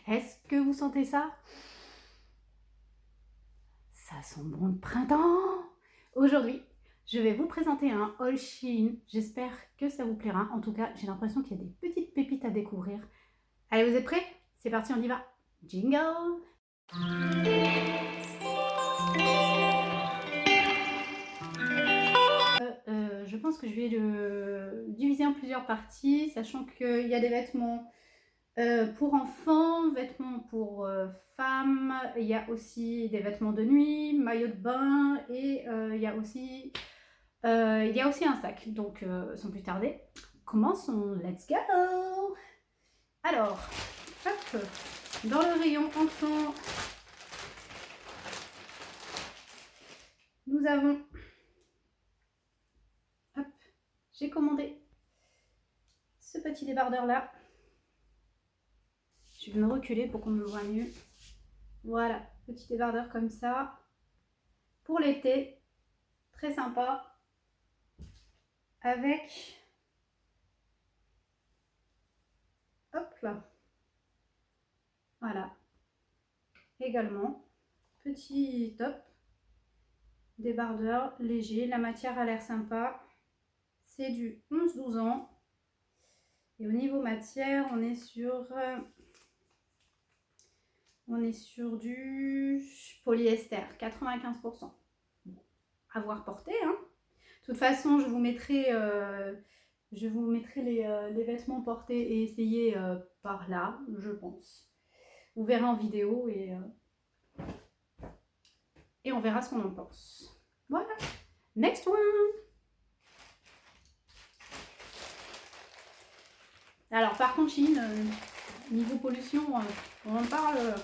Est-ce que vous sentez ça? Ça sent bon le printemps! Aujourd'hui, je vais vous présenter un haul Shein. J'espère que ça vous plaira. En tout cas, j'ai l'impression qu'il y a des petites pépites à découvrir. Allez, vous êtes prêts? C'est parti, on y va! Jingle! Je pense que je vais le diviser en plusieurs parties, sachant qu'il y a des vêtements pour enfants, vêtements pour femmes, il y a aussi des vêtements de nuit, maillot de bain et il y a aussi un sac. Donc sans plus tarder, commençons, let's go! Alors, hop, dans le rayon enfant, nous avons, hop, j'ai commandé ce petit débardeur là. Je vais me reculer pour qu'on me voit mieux. Voilà, petit débardeur comme ça. Pour l'été, très sympa. Avec, hop là. Voilà. Également, petit top. Débardeur léger. La matière a l'air sympa. C'est du 11-12 ans. Et au niveau matière, on est sur du polyester, 95%. Bon, à voir porter, hein. De toute façon, je vous mettrai les vêtements portés et essayés par là, je pense. Vous verrez en vidéo et on verra ce qu'on en pense. Voilà. Next one. Alors par contre, Chine, niveau pollution, on en parle.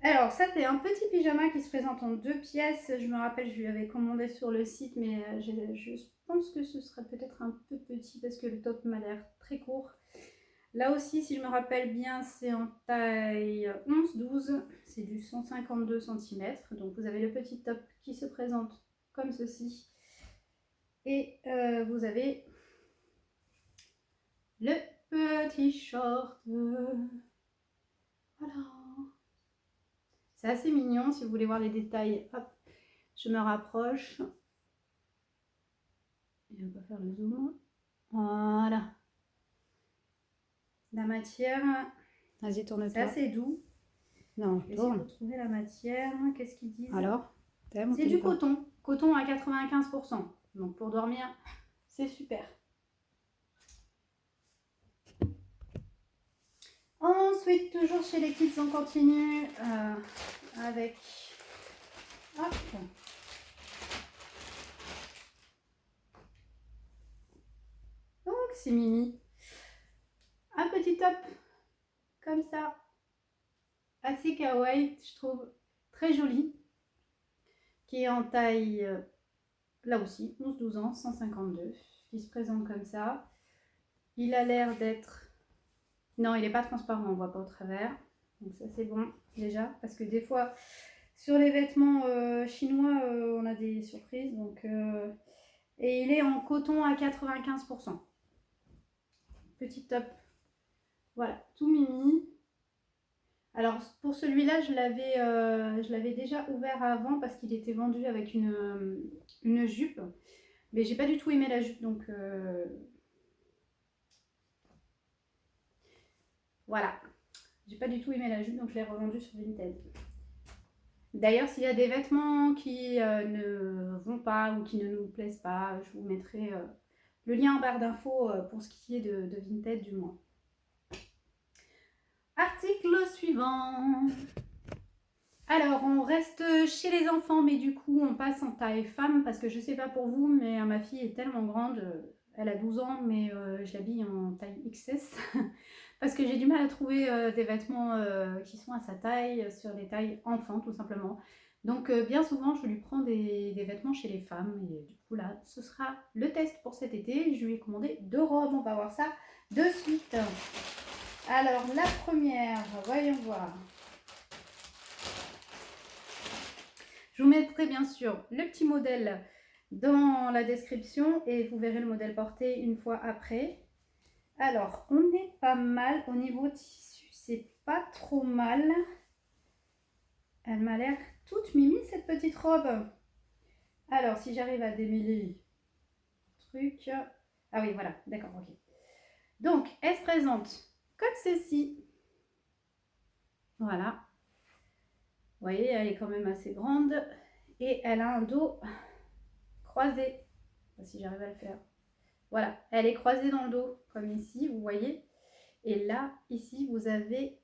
Alors ça c'est un petit pyjama qui se présente en 2 pièces. Je me rappelle, je lui avais commandé sur le site, mais je pense que ce serait peut-être un peu petit parce que le top m'a l'air très court. Là aussi, si je me rappelle bien, c'est en taille 11-12, c'est du 152 cm. Donc vous avez le petit top qui se présente comme ceci. Et vous avez le petit short. Voilà. C'est assez mignon. Si vous voulez voir les détails, hop, je me rapproche. Et on va faire le zoom. Voilà. La matière, Vas-y, tourne-toi. c'est assez doux. Non, je vais essayer de retrouver la matière. Qu'est-ce qu'ils disent? Alors, c'est du coton. Coton à 95%. Donc pour dormir, c'est super. Ensuite, toujours chez les kids, on continue avec... Hop. Donc c'est Mimi. Un petit top comme ça. Assez kawaii, je trouve. Très joli. Qui est en taille, là aussi, 11-12 ans, 152. Qui se présente comme ça. Il a l'air d'être... Non, il n'est pas transparent, on ne voit pas au travers. Donc ça c'est bon déjà. Parce que des fois, sur les vêtements chinois, on a des surprises. Donc, et il est en coton à 95%. Petit top. Voilà, tout mimi. Alors pour celui-là, je l'avais déjà ouvert avant parce qu'il était vendu avec une jupe. Mais j'ai pas du tout aimé la jupe, donc voilà. J'ai pas du tout aimé la jupe, donc je l'ai revendu sur Vinted. D'ailleurs, s'il y a des vêtements qui ne vont pas ou qui ne nous plaisent pas, je vous mettrai le lien en barre d'infos pour ce qui est de Vinted du moins. Article suivant. Alors, on reste chez les enfants, mais du coup, on passe en taille femme parce que je sais pas pour vous, mais ma fille est tellement grande. Elle a 12 ans, mais je l'habille en taille XS parce que j'ai du mal à trouver des vêtements qui sont à sa taille, sur les tailles enfants, tout simplement. Donc, bien souvent, je lui prends des vêtements chez les femmes. Et du coup, là, ce sera le test pour cet été. Je lui ai commandé 2 robes. On va voir ça de suite. Alors, la première, voyons voir. Je vous mettrai bien sûr le petit modèle dans la description et vous verrez le modèle porté une fois après. Alors, on est pas mal au niveau tissu, c'est pas trop mal. Elle m'a l'air toute mimi cette petite robe. Alors, si j'arrive à démêler le truc... Ah oui, voilà, d'accord, ok. Donc, elle se présente comme ceci. Voilà. Vous voyez, elle est quand même assez grande. Et elle a un dos croisé. Si j'arrive à le faire. Voilà, elle est croisée dans le dos, comme ici, vous voyez. Et là, ici, vous avez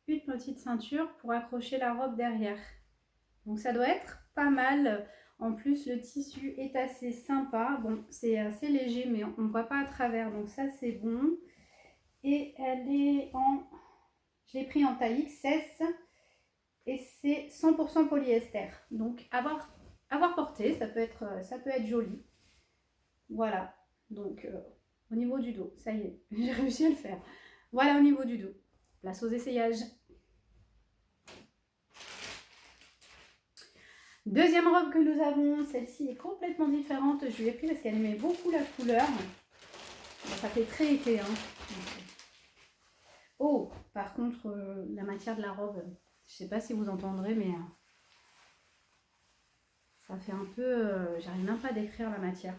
une petite ceinture pour accrocher la robe derrière. Donc ça doit être pas mal. En plus, le tissu est assez sympa. Bon, c'est assez léger, mais on ne voit pas à travers. Donc ça, c'est bon. Et elle est en... Je l'ai pris en taille XS. Et c'est 100% polyester. Donc, avoir porté, ça peut être joli. Voilà. Donc, au niveau du dos, ça y est, j'ai réussi à le faire. Voilà au niveau du dos. Place aux essayages. Deuxième robe que nous avons, celle-ci est complètement différente. Je lui ai pris parce qu'elle aimait beaucoup la couleur. Bon, ça fait très été. Hein. Oh, par contre, la matière de la robe, je sais pas si vous entendrez, mais ça fait un peu... j'arrive même pas à décrire la matière.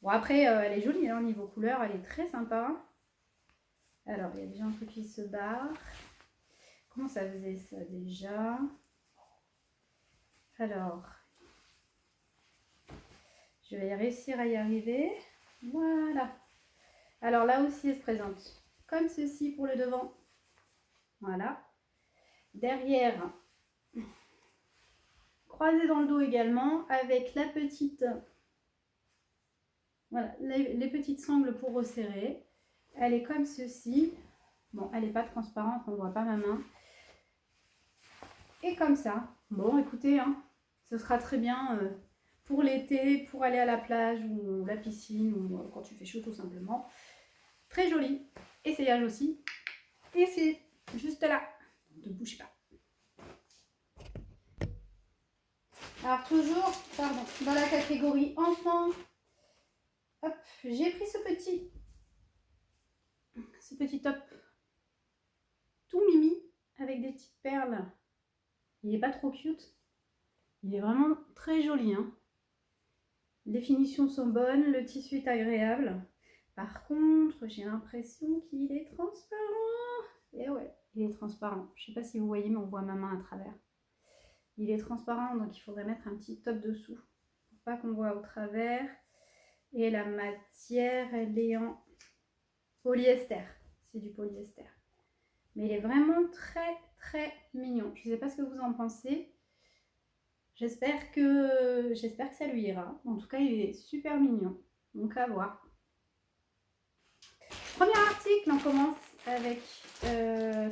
Bon, après, elle est jolie, hein, niveau couleur, elle est très sympa. Alors, il y a déjà un truc qui se barre. Comment ça faisait ça déjà? Alors, je vais réussir à y arriver. Voilà. Alors là aussi, elle se présente comme ceci pour le devant. Voilà. Derrière, croisée dans le dos également, avec la petite... Voilà, les petites sangles pour resserrer. Elle est comme ceci. Bon, elle n'est pas transparente, on ne voit pas ma main. Et comme ça. Bon, écoutez, hein, ce sera très bien pour l'été, pour aller à la plage ou la piscine, ou quand tu fais chaud tout simplement. Très joli. Essayage aussi. Ici, juste là. Ne bouge pas. Alors toujours, pardon, dans la catégorie enfant, hop, j'ai pris ce petit top tout mimi avec des petites perles. Il n'est pas trop cute. Il est vraiment très joli. Hein. Les finitions sont bonnes, le tissu est agréable. Par contre, j'ai l'impression qu'il est transparent. Et ouais, il est transparent. Je ne sais pas si vous voyez, mais on voit ma main à travers. Il est transparent, donc il faudrait mettre un petit top dessous. Pour pas qu'on voit au travers. Et la matière, elle est en polyester. C'est du polyester. Mais il est vraiment très, très mignon. Je ne sais pas ce que vous en pensez. J'espère que ça lui ira. En tout cas, il est super mignon. Donc à voir. Premier article, on commence avec,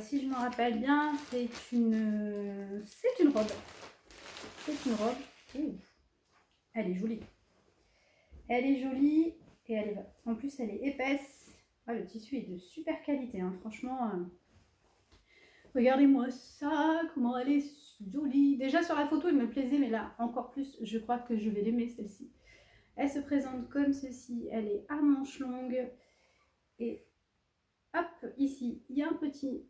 si je me rappelle bien, c'est une robe. C'est une robe. Ouh. Elle est jolie. Elle est jolie et elle est... En plus, elle est épaisse. Ah, le tissu est de super qualité, hein. Franchement. Regardez-moi ça, comment elle est jolie. Déjà sur la photo, elle me plaisait, mais là, encore plus, je crois que je vais l'aimer celle-ci. Elle se présente comme ceci. Elle est à manches longues. Et hop, ici, il y a un petit...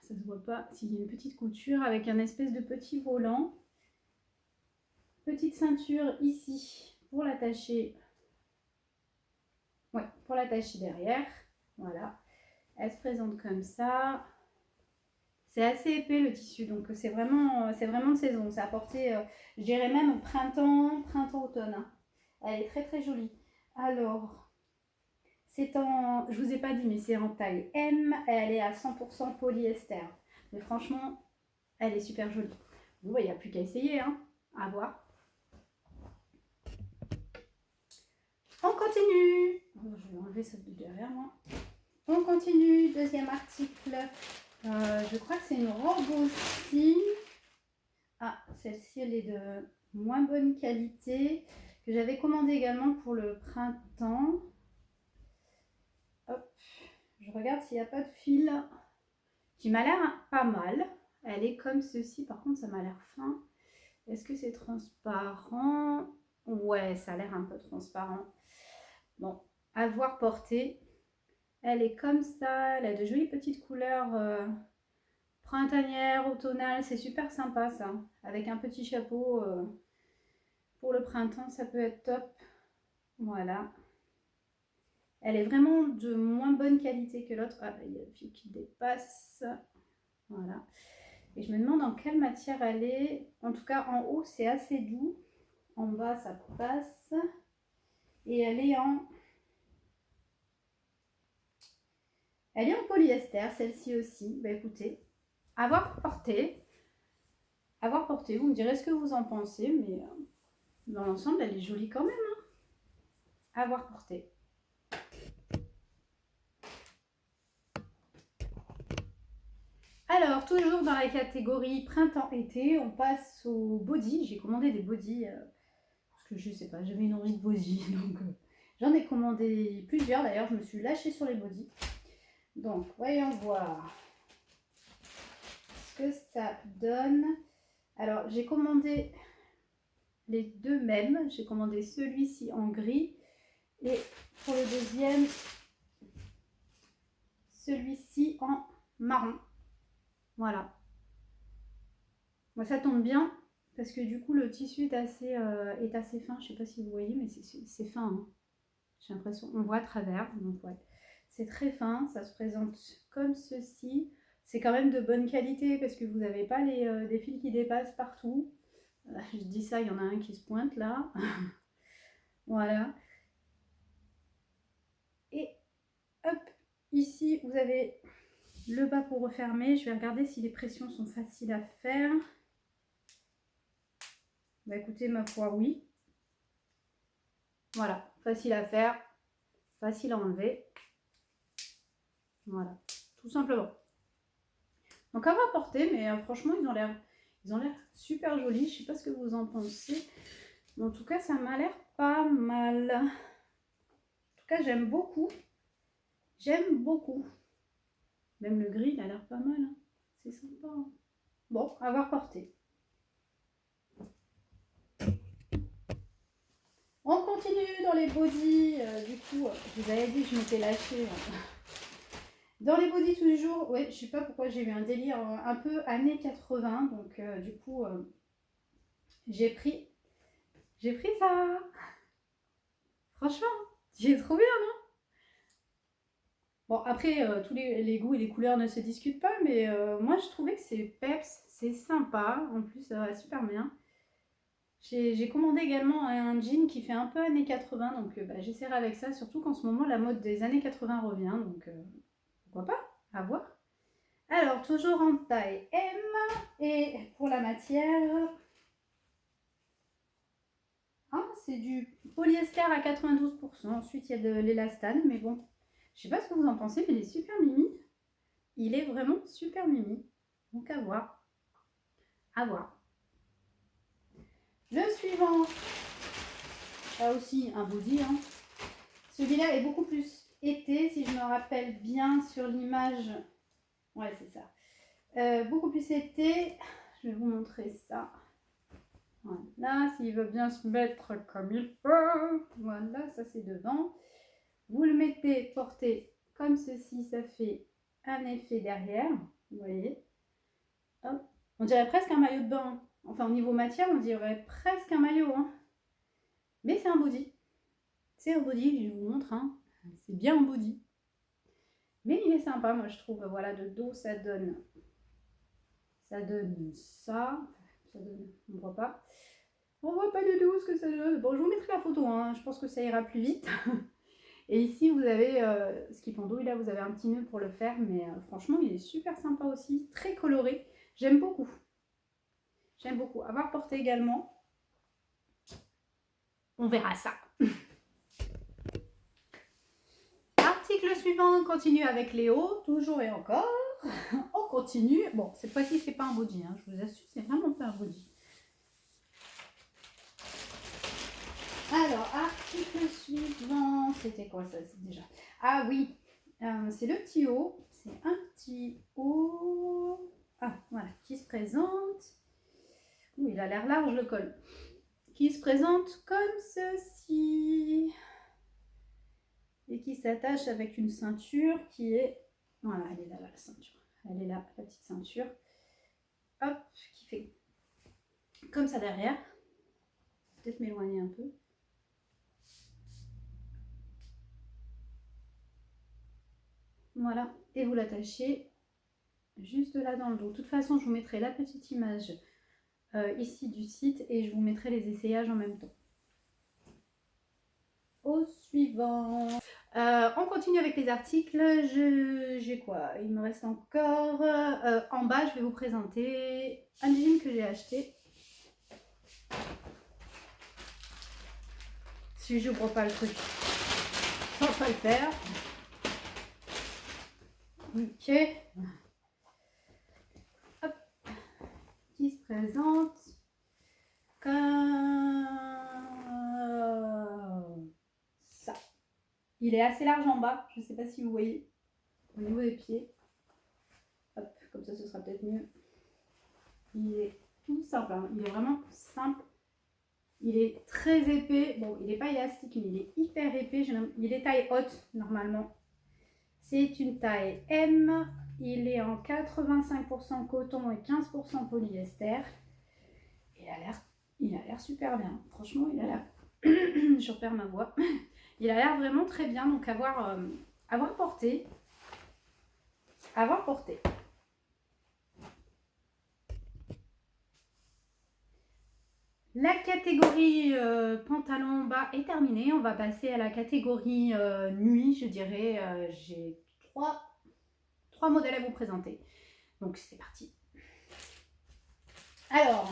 Ça se voit pas, s'il y a une petite couture avec un espèce de petit volant. Petite ceinture ici pour l'attacher. Ouais, pour l'attacher derrière. Voilà. Elle se présente comme ça. C'est assez épais le tissu, donc c'est vraiment de saison. C'est apporté, je dirais même au printemps-automne. Hein. Elle est très très jolie. Alors, c'est en, je vous ai pas dit, mais c'est en taille M. Elle est à 100% polyester. Mais franchement, elle est super jolie. Bon, il n'y a plus qu'à essayer, hein. À voir. On continue. Je vais enlever ça de derrière moi. On continue. Deuxième article. Je crois que c'est une robe aussi. Ah, celle-ci, elle est de moins bonne qualité. Que j'avais commandé également pour le printemps. Hop, je regarde s'il n'y a pas de fil. Qui m'a l'air pas mal. Elle est comme ceci. Par contre, ça m'a l'air fin. Est-ce que c'est transparent? Ouais, ça a l'air un peu transparent. Bon, voir porter. Elle est comme ça, elle a de jolies petites couleurs printanières, automnales, c'est super sympa ça. Avec un petit chapeau pour le printemps, ça peut être top. Voilà. Elle est vraiment de moins bonne qualité que l'autre. Ah, il y a le fil qui dépasse. Voilà. Et je me demande en quelle matière elle est. En tout cas, en haut, c'est assez doux. En bas, ça passe. Et elle est en polyester, celle-ci aussi. Bah écoutez, à voir porter. À voir porter. Vous me direz ce que vous en pensez. Mais dans l'ensemble, elle est jolie quand même. Hein. À voir porter. Alors, toujours dans la catégorie printemps-été, on passe au body. J'ai commandé des bodys, parce que je sais pas, j'avais une envie de body, donc j'en ai commandé plusieurs. D'ailleurs, je me suis lâchée sur les bodys. Donc, voyons voir ce que ça donne. Alors, j'ai commandé les deux mêmes. J'ai commandé celui-ci en gris et pour le deuxième, celui-ci en marron. Voilà. Moi, ça tombe bien parce que du coup, le tissu est assez fin. Je sais pas si vous voyez, mais c'est fin. Hein. J'ai l'impression, on voit à travers. Donc, ouais. C'est très fin. Ça se présente comme ceci. C'est quand même de bonne qualité parce que vous n'avez pas des fils qui dépassent partout. Je dis ça, il y en a un qui se pointe là. Voilà. Et hop, ici, vous avez le bas pour refermer. Je vais regarder si les pressions sont faciles à faire. Bah écoutez, ma foi, oui. Voilà, facile à faire, facile à enlever. Voilà, tout simplement. Donc à voir porter, mais franchement, ils ont l'air super jolis. Je sais pas ce que vous en pensez. Mais en tout cas, ça m'a l'air pas mal. En tout cas, j'aime beaucoup. J'aime beaucoup. Même le gris, il a l'air pas mal. Hein. C'est sympa. Hein. Bon, à voir porter. On continue dans les bodys. Du coup, je vous avais dit que je m'étais lâchée. Dans les bodys toujours, ouais, je sais pas pourquoi j'ai eu un délire un peu années 80. Donc, du coup, j'ai pris ça. Franchement, j'ai trop bien, non? Bon, après, tous les goûts et les couleurs ne se discutent pas, mais moi, je trouvais que c'est peps, c'est sympa. En plus, ça va super bien. J'ai commandé également un jean qui fait un peu années 80, donc j'essaierai avec ça, surtout qu'en ce moment, la mode des années 80 revient, donc pourquoi pas, à voir. Alors, toujours en taille M, et pour la matière, c'est du polyester à 92%, ensuite il y a de l'élastane, mais bon, je sais pas ce que vous en pensez, mais il est super mimi, il est vraiment super mimi, donc à voir, à voir. Le suivant, là aussi un body, hein. Celui-là est beaucoup plus été, si je me rappelle bien sur l'image. Ouais, c'est ça. Beaucoup plus été. Je vais vous montrer ça. Voilà, s'il veut bien se mettre comme il faut. Voilà, ça c'est devant. Vous le mettez porté comme ceci, ça fait un effet derrière. Vous voyez. Hop. On dirait presque un maillot de bain. Enfin, au niveau matière, on dirait presque un maillot. Hein. Mais c'est un body. C'est un body, je vous montre. Hein. C'est bien un body. Mais il est sympa, moi je trouve. Voilà, de dos, ça donne ça. Ça donne, on voit pas. On voit pas du tout ce que ça donne. Bon, je vous mettrai la photo, hein. Je pense que ça ira plus vite. Et ici, vous avez ce qui pendouille, là, vous avez un petit nœud pour le faire. Mais franchement, il est super sympa aussi. Très coloré. J'aime beaucoup. J'aime beaucoup. À voir porter également. On verra ça. Article suivant, on continue avec les hauts, toujours et encore. On continue. Bon, cette fois-ci, c'est pas un body, hein, je vous assure, c'est vraiment pas un body. Alors, article suivant, c'était quoi ça déjà? Ah oui, c'est le petit haut. C'est un petit haut. Ah, voilà, qui se présente. Ouh, il a l'air large le col. Qui se présente comme ceci. et qui s'attache avec une ceinture qui est... Voilà, elle est là, la ceinture. Elle est là, la petite ceinture. Hop, qui fait comme ça derrière. Peut-être m'éloigner un peu. Voilà, et vous l'attachez juste là dans le dos. De toute façon, je vous mettrai la petite image ici du site et je vous mettrai les essayages en même temps. Au suivant. On continue avec les articles. J'ai quoi? Il me reste encore... en bas, je vais vous présenter un jean que j'ai acheté. Si je n'ouvre pas le truc, on va pas le faire. Ok. Hop. Qui se présente comme ça. Il est assez large en bas. Je ne sais pas si vous voyez au niveau des pieds. Hop, comme ça, ce sera peut-être mieux. Il est tout simple. Hein. Il est vraiment simple. Il est très épais. Bon, il n'est pas élastique, mais il est hyper épais. Il est taille haute, normalement. C'est une taille M. Il est en 85% coton et 15% polyester. Il a l'air super bien. Franchement, il a l'air... Je repère ma voix. Il a l'air vraiment très bien. Donc, avoir porté. La catégorie pantalon bas est terminée. On va passer à la catégorie nuit, je dirais. J'ai trois modèles à vous présenter. Donc c'est parti. Alors,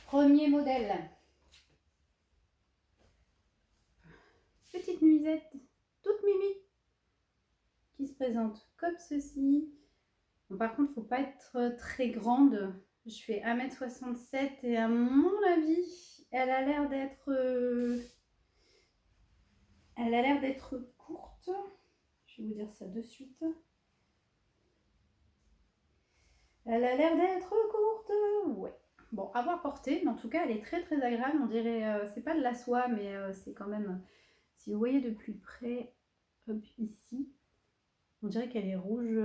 premier modèle. Petite nuisette, toute mimi, qui se présente comme ceci. Bon, par contre, il ne faut pas être très grande. Je fais 1m67 et à mon avis, elle a l'air d'être courte. Je vais vous dire ça de suite. Elle a l'air d'être courte. Ouais. Bon, à voir porter, mais en tout cas, elle est très très agréable. On dirait, c'est pas de la soie, mais c'est quand même... si vous voyez de plus près, hop, ici, on dirait qu'elle est rouge...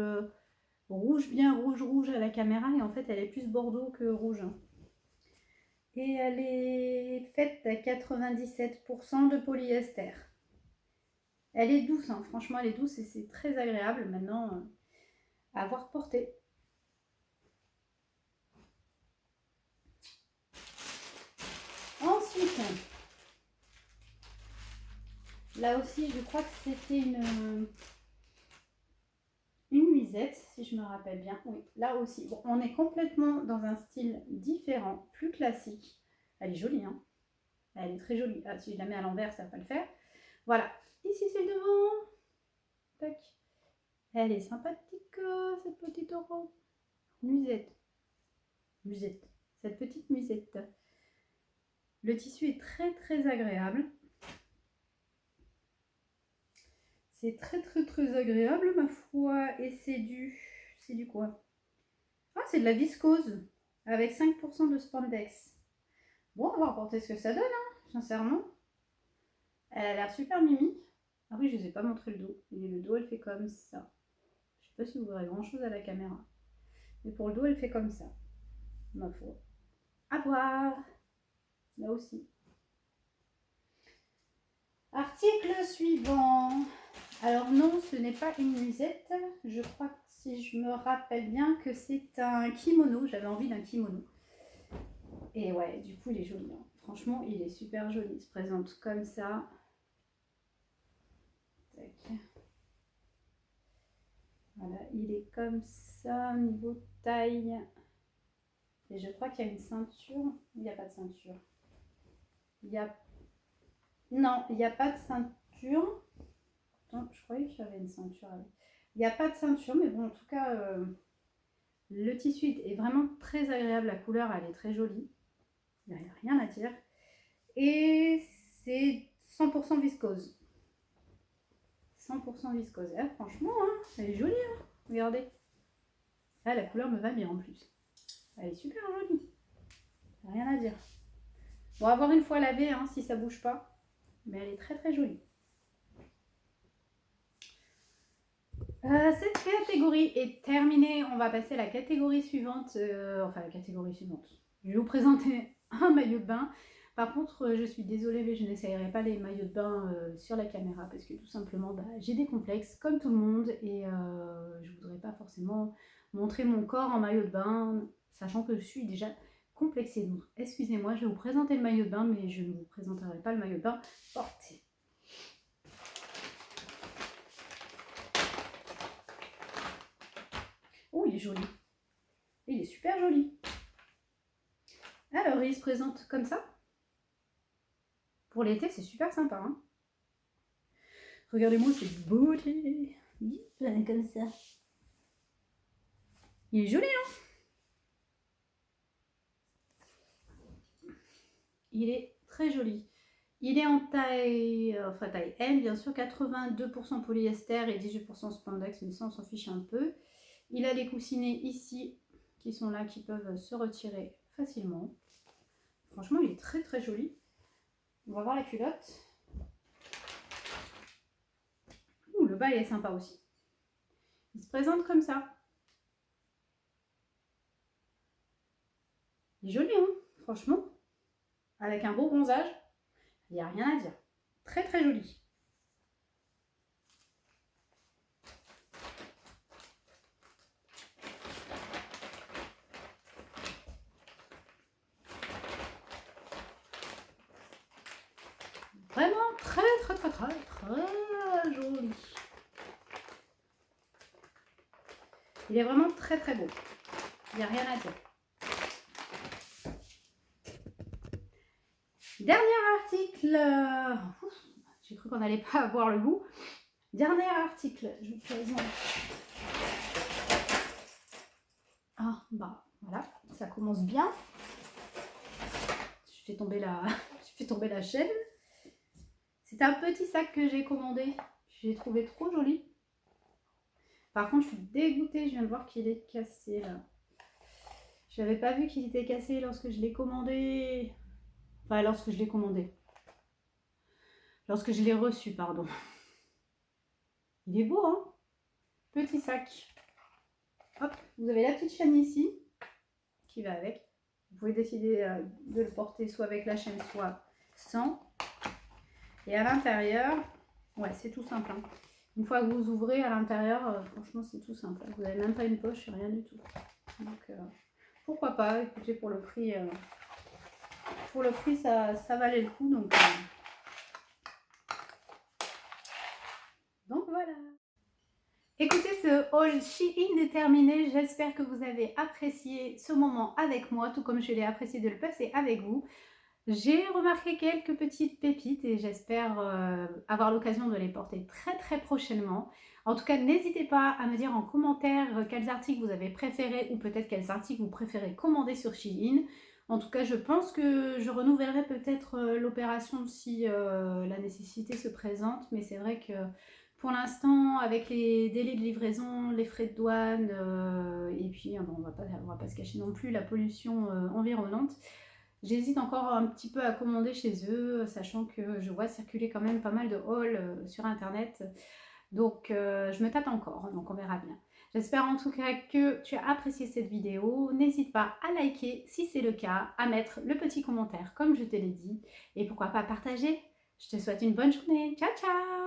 rouge, bien rouge à la caméra, et en fait elle est plus bordeaux que rouge. Et elle est faite à 97% de polyester. Elle est douce, hein. Franchement elle est douce et c'est très agréable maintenant à voir porter. Ensuite, là aussi je crois que c'était une nuisette, si je me rappelle bien. Oui, là aussi. Bon, on est complètement dans un style différent, plus classique. Elle est jolie, hein. Elle est très jolie. Ah, si je la mets à l'envers, ça va pas le faire. Voilà. Ici, c'est le devant. Tac. Elle est sympathique, cette petite robe. Musette. Cette petite musette. Le tissu est très, très agréable. C'est très, très, très agréable, ma foi. Et c'est du... C'est du quoi? Ah, c'est de la viscose. Avec 5% de spandex. Bon, on va reporter ce que ça donne, hein, sincèrement. Elle a l'air super mimi. Ah oui, je ne vous ai pas montré le dos. Et le dos, elle fait comme ça. Je ne sais pas si vous verrez grand chose à la caméra. Mais pour le dos, elle fait comme ça. Ma foi. À voir. Là aussi. Article suivant. Alors non, ce n'est pas une nuisette. Je crois que si je me rappelle bien que c'est un kimono. J'avais envie d'un kimono. Et ouais, du coup, il est joli. Hein. Franchement, il est super joli. Il se présente comme ça. Tac. Voilà, il est comme ça, niveau taille. Et je crois qu'il y a une ceinture. Il n'y a pas de ceinture. Non, il n'y a pas de ceinture. Attends, je croyais qu'il y avait une ceinture. Il n'y a pas de ceinture, mais bon, en tout cas, le tissu est vraiment très agréable. La couleur, elle est très jolie. Il n'y a rien à dire. Et c'est 100% viscose. 100% viscose. Ah, franchement, hein, elle est jolie. Hein. Regardez. La couleur me va bien en plus. Elle est super jolie. Rien à dire. Bon, à voir une fois lavée, hein, si ça bouge pas. Mais elle est très très jolie. Cette catégorie est terminée. On va passer à la catégorie suivante. Enfin, la catégorie suivante. Je vais vous présenter un maillot de bain. Par contre, je suis désolée, mais je n'essayerai pas les maillots de bain sur la caméra parce que tout simplement, j'ai des complexes comme tout le monde et je ne voudrais pas forcément montrer mon corps en maillot de bain, sachant que je suis déjà complexée. Donc, excusez-moi, je vais vous présenter le maillot de bain, mais je ne vous présenterai pas le maillot de bain porté. Oh, il est joli. Il est super joli. Alors, il se présente comme ça. Pour l'été, c'est super sympa. Hein, regardez-moi cette beauté. Comme ça. Il est joli, hein? Il est très joli. Il est en taille, taille M, bien sûr, 82% polyester et 18% spandex, mais ça, on s'en fiche un peu. Il a les coussinets ici, qui sont là, qui peuvent se retirer facilement. Franchement, il est très très joli. On va voir la culotte. Ouh, le bas, il est sympa aussi. Il se présente comme ça. Il est joli, hein, franchement. Avec un beau bronzage, il n'y a rien à dire. Très très joli. Vraiment très très très très très joli. Il est vraiment très très beau. Il n'y a rien à dire. Dernier article. J'ai cru qu'on n'allait pas avoir le goût. Dernier article. Je vous présente. Ah, bah voilà, ça commence bien. Je fais tomber la chaîne. C'est un petit sac que j'ai commandé. J'ai trouvé trop joli. Par contre, je suis dégoûtée. Je viens de voir qu'il est cassé là. Je n'avais pas vu qu'il était cassé lorsque je l'ai commandé. Enfin, lorsque je l'ai commandé. Lorsque je l'ai reçu, pardon. Il est beau, hein? Petit sac. Hop, vous avez la petite chaîne ici qui va avec. Vous pouvez décider de le porter soit avec la chaîne, soit sans. Et à l'intérieur, ouais, c'est tout simple. Hein. Une fois que vous ouvrez à l'intérieur, franchement, c'est tout simple. Vous n'avez même pas une poche, rien du tout. Donc, pourquoi pas? Écoutez, pour le prix, ça valait le coup. Donc voilà. Écoutez, ce haul Shein est terminé. J'espère que vous avez apprécié ce moment avec moi, tout comme je l'ai apprécié de le passer avec vous. J'ai remarqué quelques petites pépites et j'espère avoir l'occasion de les porter très très prochainement. En tout cas, n'hésitez pas à me dire en commentaire quels articles vous avez préférés ou peut-être quels articles vous préférez commander sur Shein. En tout cas, je pense que je renouvellerai peut-être l'opération si la nécessité se présente. Mais c'est vrai que pour l'instant, avec les délais de livraison, les frais de douane et puis on va pas se cacher non plus la pollution environnante, j'hésite encore un petit peu à commander chez eux, sachant que je vois circuler quand même pas mal de hauls sur internet. Donc je me tâte encore, donc on verra bien. J'espère en tout cas que tu as apprécié cette vidéo. N'hésite pas à liker si c'est le cas, à mettre le petit commentaire comme je te l'ai dit et pourquoi pas partager. Je te souhaite une bonne journée. Ciao ciao!